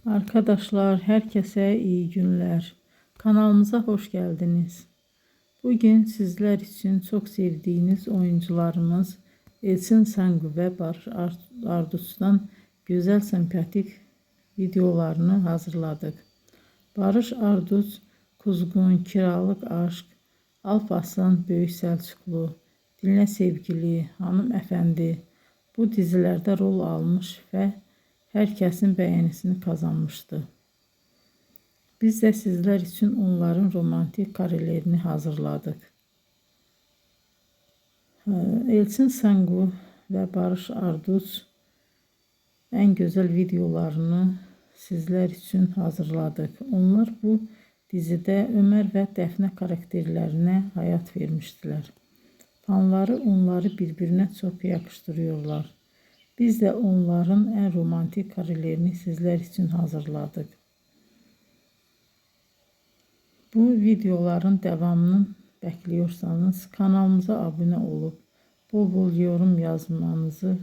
Arkadaşlar, herkese iyi günler. Kanalımıza hoş geldiniz. Bugün sizler için çok sevdiğiniz oyuncularımız Elçin Sangu ve Barış Arduç'tan güzel sempatik videolarını hazırladık. Barış Arduç, Kuzgun, Kiralık Aşk, Alparslan Böyük Selçuklu, Dinle Sevgili, Hanımefendi bu dizilerde rol almış ve herkesin beğenisini kazanmıştı. Biz de sizler için onların romantik karelerini hazırladık. Elçin Sangu ve Barış Arduç en güzel videolarını sizler için hazırladık. Onlar bu dizide Ömer ve Defne karakterlerine hayat vermiştiler. Fanları onları birbirine çok yakıştırıyorlar. Biz de onların en romantik karelerini sizler için hazırladık. Bu videoların devamını bekliyorsanız kanalımıza abone olup bol bol yorum yazmanızı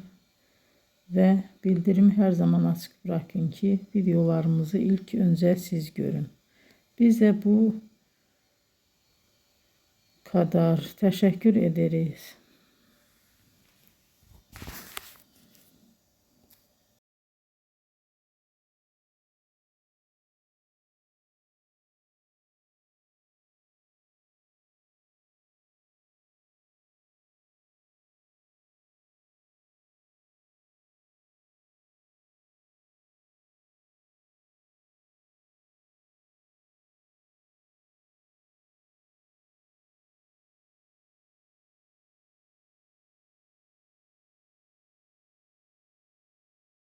ve bildirimi her zaman açık bırakın ki videolarımızı ilk önce siz görün. Biz de bu kadar teşekkür ederiz.